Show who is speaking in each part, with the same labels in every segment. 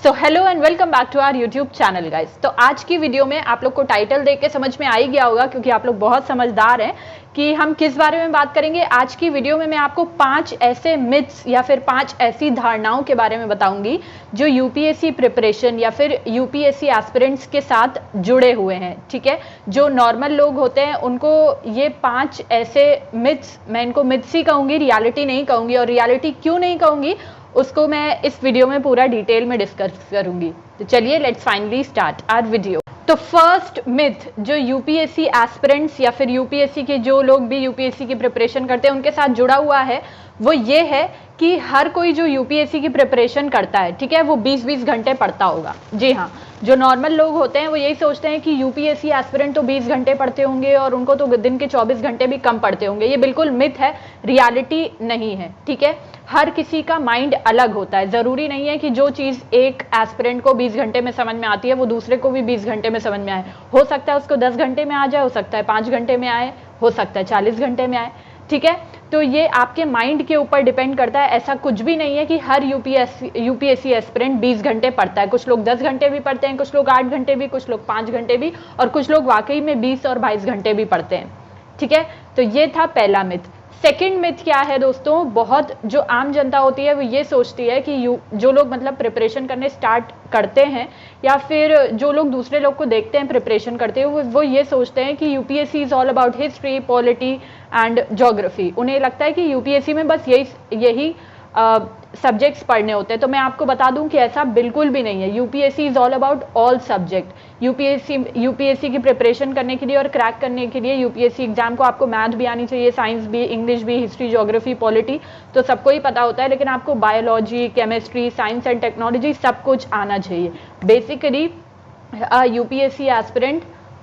Speaker 1: So hello and welcome back to our YouTube channel guys. तो आज की video में आप लोग को टाइटल देख के समझ में आ ही गया होगा, क्योंकि आप लोग बहुत समझदार हैं कि हम किस बारे में बात करेंगे। आज की वीडियो में मैं आपको 5 ऐसे मिथ्स या फिर 5 ऐसी धारणाओं के बारे में बताऊंगी जो यूपीएससी प्रिपरेशन या फिर यूपीएससी एस्पिरेंट्स के साथ जुड़े हुए हैं। ठीक है, जो नॉर्मल लोग होते हैं उनको ये 5 ऐसे मिथ्स, मैं इनको मिथ्स ही कहूंगी, रियलिटी नहीं कहूंगी। और रियलिटी क्यों नहीं कहूंगी उसको मैं इस वीडियो में पूरा डिटेल में डिस्कस करूंगी। तो चलिए let's finally start our video. तो फर्स्ट मिथ जो यूपीएससी एस्पिरेंट्स या फिर यूपीएससी के जो लोग भी यूपीएससी की प्रिपरेशन करते हैं उनके साथ जुड़ा हुआ है, वो ये है कि हर कोई जो यूपीएससी की प्रिपरेशन करता है, ठीक है, वो 20-20 घंटे पढ़ता होगा। जी हाँ, जो नॉर्मल लोग होते हैं वो यही सोचते हैं कि यूपीएससी एस्पिरेंट तो 20 घंटे पढ़ते होंगे और उनको तो दिन के 24 घंटे भी कम पढ़ते होंगे। ये बिल्कुल मिथ है, रियलिटी नहीं है। ठीक है, हर किसी का माइंड अलग होता है। जरूरी नहीं है कि जो चीज एक एस्पिरेंट को 20 घंटे में समझ में आती है वो दूसरे को भी 20 घंटे में समझ में आए। हो सकता है उसको 10 घंटे में आ जाए, हो सकता है 5 घंटे में आए, हो सकता है 40 घंटे में आए। ठीक है, तो ये आपके माइंड के ऊपर डिपेंड करता है। ऐसा कुछ भी नहीं है कि हर यूपीएससी एस्पिरेंट 20 घंटे पढ़ता है। कुछ लोग 10 घंटे भी पढ़ते हैं, कुछ लोग 8 घंटे भी, कुछ लोग 5 घंटे भी, और कुछ लोग वाकई में 20 और 22 घंटे भी पढ़ते हैं। ठीक है, तो ये था पहला मिथ। सेकेंड मिथ क्या है दोस्तों, बहुत जो आम जनता होती है वो ये सोचती है कि जो लोग मतलब प्रिपरेशन करने स्टार्ट करते हैं या फिर जो लोग दूसरे लोग को देखते हैं प्रिपरेशन करते हुए, वो ये सोचते हैं कि UPSC is all about history, polity and geography. उन्हें लगता है कि यूपीएससी में बस यही सब्जेक्ट्स पढ़ने होते हैं। तो मैं आपको बता दूं कि ऐसा बिल्कुल भी नहीं है। UPSC is all about all subject. UPSC की प्रिपरेशन करने के लिए और क्रैक करने के लिए यूपीएससी एग्जाम को आपको मैथ भी आनी चाहिए, साइंस भी, इंग्लिश भी, हिस्ट्री, ज्योग्राफी, पॉलिटी तो सबको ही पता होता है, लेकिन आपको biology, chemistry, science and technology सब कुछ आना चाहिए। बेसिकली यूपीएससी एस्पिरेंट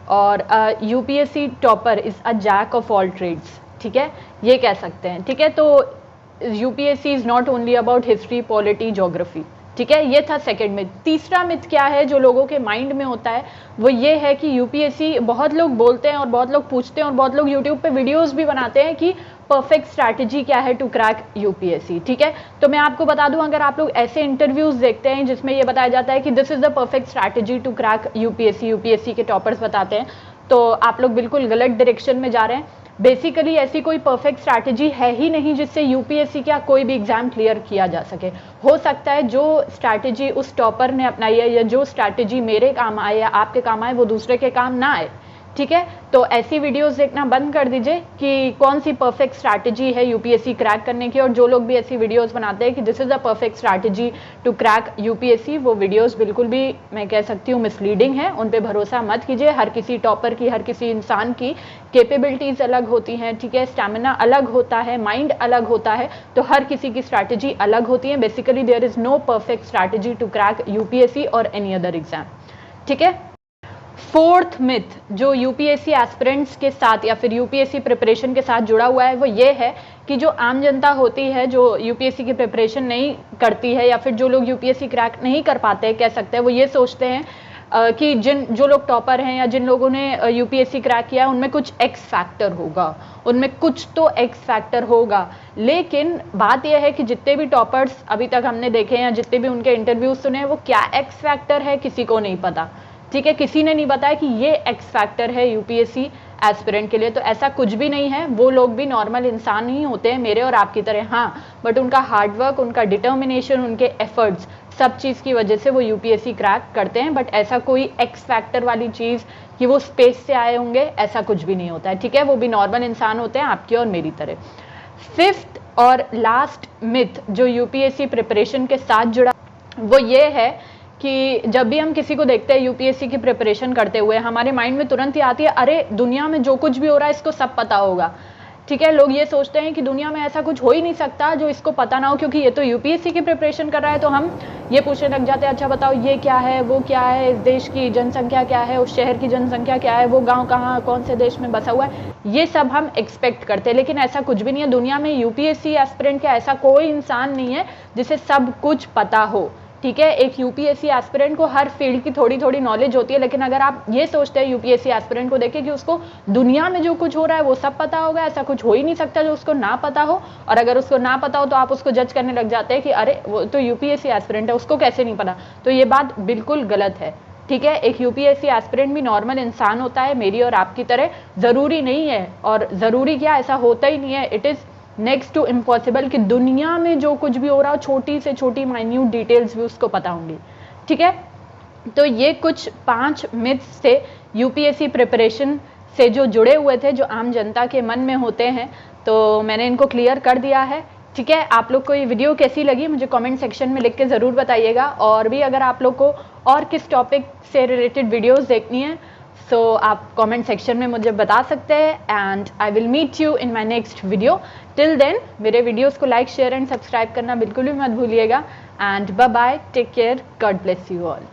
Speaker 1: और UPSC topper is a jack of all trades. ठीक है, ये कह सकते हैं। ठीक है, तो UPSC is not only about history, polity, geography. ठीक है, ये था सेकंड मिथ। तीसरा मिथ क्या है जो लोगों के माइंड में होता है, वो ये है कि यूपीएससी, बहुत लोग बोलते हैं और बहुत लोग पूछते हैं और बहुत लोग यूट्यूब पे वीडियोस भी बनाते हैं कि परफेक्ट स्ट्रैटेजी क्या है टू क्रैक यूपीएससी। ठीक है, तो मैं आपको बता दूं, अगर आप लोग ऐसे इंटरव्यूज देखते हैं जिसमें ये बताया जाता है कि this is the perfect strategy to crack UPSC, UPSC के टॉपर्स बताते हैं, तो आप लोग बिल्कुल गलत डायरेक्शन में जा रहे हैं। बेसिकली ऐसी कोई परफेक्ट स्ट्रैटेजी है ही नहीं जिससे यूपीएससी का कोई भी एग्जाम क्लियर किया जा सके। हो सकता है जो स्ट्रैटेजी उस टॉपर ने अपनाई है या जो स्ट्रैटेजी मेरे काम आए या आपके काम आए वो दूसरे के काम ना आए। ठीक है, तो ऐसी वीडियोस देखना बंद कर दीजिए कि कौन सी परफेक्ट स्ट्रैटेजी है यूपीएससी क्रैक करने की। और जो लोग भी ऐसी वीडियोस बनाते हैं कि this is a perfect strategy to crack UPSC, वो वीडियोस बिल्कुल भी, मैं कह सकती हूँ, मिसलीडिंग है। उन पे भरोसा मत कीजिए। हर किसी टॉपर की, हर किसी इंसान की कैपेबिलिटीज अलग होती हैं। ठीक है, स्टैमिना अलग होता है, माइंड अलग होता है, तो हर किसी की स्ट्रैटेजी अलग होती है। Basically there is no perfect strategy to crack UPSC और एनी अदर एग्जाम। ठीक है, फोर्थ मिथ जो यूपीएससी एस्पिरेंट्स के साथ या फिर यूपीएससी प्रिपरेशन के साथ जुड़ा हुआ है, वो ये है कि जो आम जनता होती है जो यूपीएससी की प्रिपरेशन नहीं करती है या फिर जो लोग यूपीएससी क्रैक नहीं कर पाते, कह सकते हैं, वो ये सोचते हैं कि जो लोग टॉपर हैं या जिन लोगों ने यूपीएससी क्रैक किया उनमें कुछ एक्स फैक्टर होगा, उनमें कुछ तो एक्स फैक्टर होगा। लेकिन बात यह है कि जितने भी टॉपर्स अभी तक हमने देखे हैं या जितने भी उनके इंटरव्यूज सुने हैं, वो क्या एक्स फैक्टर है किसी को नहीं पता। ठीक है, किसी ने नहीं बताया कि ये एक्स फैक्टर है यूपीएससी एस्पिरेंट के लिए। तो ऐसा कुछ भी नहीं है। वो लोग भी नॉर्मल इंसान ही होते हैं, मेरे और आपकी तरह। हाँ, बट उनका हार्डवर्क, उनका डिटर्मिनेशन, उनके एफर्ट्स, सब चीज़ की वजह से वो यूपीएससी क्रैक करते हैं। बट ऐसा कोई एक्स फैक्टर वाली चीज़ कि वो स्पेस से आए होंगे, ऐसा कुछ भी नहीं होता है। ठीक है, वो भी नॉर्मल इंसान होते हैं, आपकी और मेरी तरह। फिफ्थ और लास्ट मिथ जो यूपीएससी प्रिपरेशन के साथ जुड़ा, वो ये है कि जब भी हम किसी को देखते हैं यूपीएससी की प्रिपरेशन करते हुए, हमारे माइंड में तुरंत ही आती है, अरे दुनिया में जो कुछ भी हो रहा है इसको सब पता होगा। ठीक है, लोग ये सोचते हैं कि दुनिया में ऐसा कुछ हो ही नहीं सकता जो इसको पता ना हो, क्योंकि ये तो यूपीएससी की प्रिपरेशन कर रहा है। तो हम ये पूछने लग जाते हैं, अच्छा बताओ ये क्या है, वो क्या है, इस देश की जनसंख्या क्या है, उस शहर की जनसंख्या क्या है, वो गाँव कहाँ, कौन से देश में बसा हुआ है, ये सब हम एक्सपेक्ट करते हैं। लेकिन ऐसा कुछ भी नहीं है। दुनिया में यूपीएससी एस्पिरेंट का ऐसा कोई इंसान नहीं है जिसे सब कुछ पता हो। ठीक है। एक यूपीएससी एस्पिरेंट को हर फील्ड की थोड़ी थोड़ी नॉलेज होती है, लेकिन अगर आप ये सोचते हैं यूपीएससी एस्पिरेंट को देखें कि उसको दुनिया में जो कुछ हो रहा है वो सब पता होगा, ऐसा कुछ हो ही नहीं सकता जो उसको ना पता हो। और अगर उसको ना पता हो तो आप उसको जज करने लग जाते हैं कि अरे वो तो यूपीएससी एस्पिरेंट है, उसको कैसे नहीं पता। तो ये बात बिल्कुल गलत है, ठीक है। एक यूपीएससी एस्पिरेंट भी नॉर्मल इंसान होता है, मेरी और आपकी तरह। जरूरी नहीं है, और जरूरी क्या, ऐसा होता ही नहीं है, it is next to impossible कि दुनिया में जो कुछ भी हो रहा हो छोटी से छोटी माइन्यूट डिटेल्स भी उसको पता होंगी, ठीक है। तो ये कुछ 5 मिथ्स थे यूपीएससी प्रिपरेशन से जो जुड़े हुए थे, जो आम जनता के मन में होते हैं, तो मैंने इनको क्लियर कर दिया है, ठीक है। आप लोग को ये वीडियो कैसी लगी मुझे कमेंट सेक्शन में लिख के ज़रूर बताइएगा। और भी अगर आप लोग को और किस टॉपिक से रिलेटेड वीडियोस देखनी है तो आप कमेंट सेक्शन में मुझे बता सकते हैं, and I will meet you in my next video. Till then मेरे वीडियोस को लाइक, शेयर एंड सब्सक्राइब करना बिल्कुल भी मत भूलिएगा। And bye bye, take care, God bless you all.